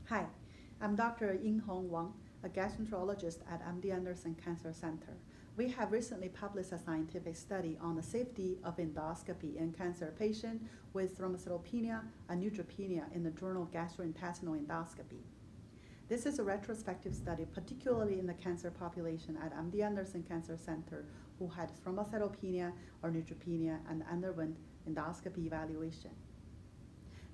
Hi, I'm Dr. Yinghong Wang, a gastroenterologist at MD Anderson Cancer Center. We have recently published a scientific study on the safety of endoscopy in cancer patients with thrombocytopenia and neutropenia in the journal Gastrointestinal Endoscopy. This is a retrospective study, particularly in the cancer population at MD Anderson Cancer Center who had thrombocytopenia or neutropenia and underwent endoscopy evaluation.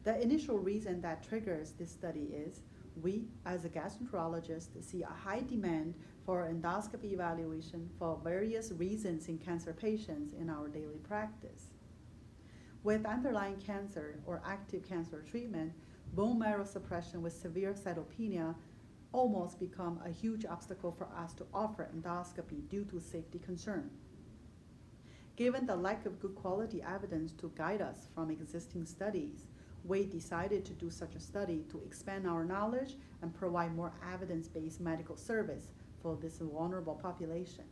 The initial reason that triggers this study is we, as a gastroenterologist, see a high demand for endoscopy evaluation for various reasons in cancer patients in our daily practice. With underlying cancer or active cancer treatment, bone marrow suppression with severe cytopenia almost become a huge obstacle for us to offer endoscopy due to safety concern. Given the lack of good quality evidence to guide us from existing studies, we decided to do such a study to expand our knowledge and provide more evidence-based medical service for this vulnerable population.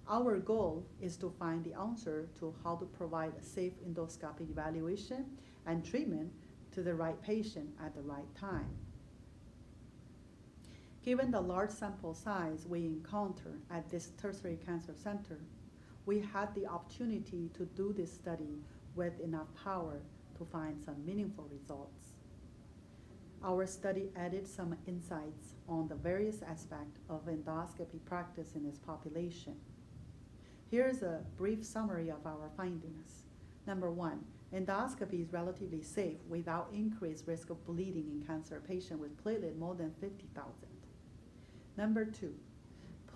Our goal is to find the answer to how to provide a safe endoscopic evaluation and treatment to the right patient at the right time. Given the large sample size we encounter at this tertiary cancer center, we had the opportunity to do this study with enough power to find some meaningful results. Our study added some insights on the various aspects of endoscopy practice in this population. Here's a brief summary of our findings. Number one, endoscopy is relatively safe without increased risk of bleeding in cancer patients with platelet more than 50,000. Number two,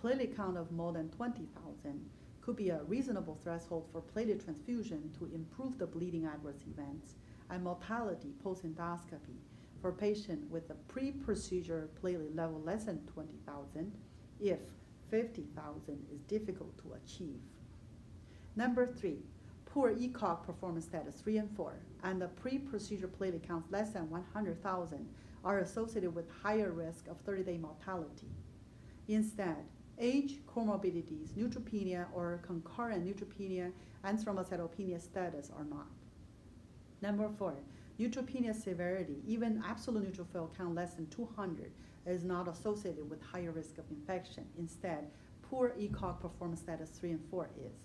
platelet count of more than 20,000 could be a reasonable threshold for platelet transfusion to improve the bleeding adverse events and mortality post-endoscopy for patients with a pre-procedure platelet level less than 20,000 if 50,000 is difficult to achieve. Number three, poor ECOG performance status 3 and 4 and the pre-procedure platelet counts less than 100,000 are associated with higher risk of 30-day mortality. Instead, age, comorbidities, neutropenia, or concurrent neutropenia and thrombocytopenia status are not. Number four, neutropenia severity, even absolute neutrophil count less than 200, is not associated with higher risk of infection. Instead, poor ECOG performance status 3 and 4 is.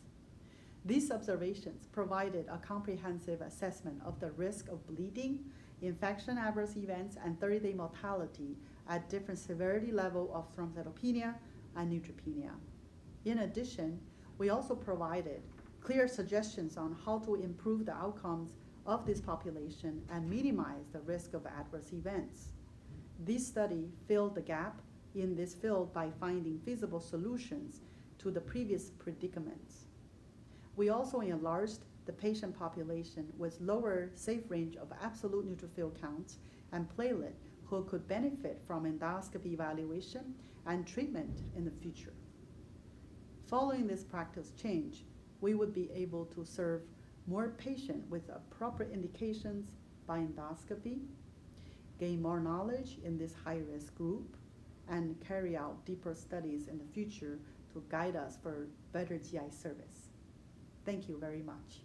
These observations provided a comprehensive assessment of the risk of bleeding, infection adverse events, and 30-day mortality at different severity level of thrombocytopenia and neutropenia. In addition, we also provided clear suggestions on how to improve the outcomes of this population and minimize the risk of adverse events. This study filled the gap in this field by finding feasible solutions to the previous predicaments. We also enlarged the patient population with lower safe range of absolute neutrophil counts and platelet who could benefit from endoscopy evaluation and treatment in the future. Following this practice change, we would be able to serve more patients with appropriate indications by endoscopy, gain more knowledge in this high-risk group, and carry out deeper studies in the future to guide us for better GI service. Thank you very much.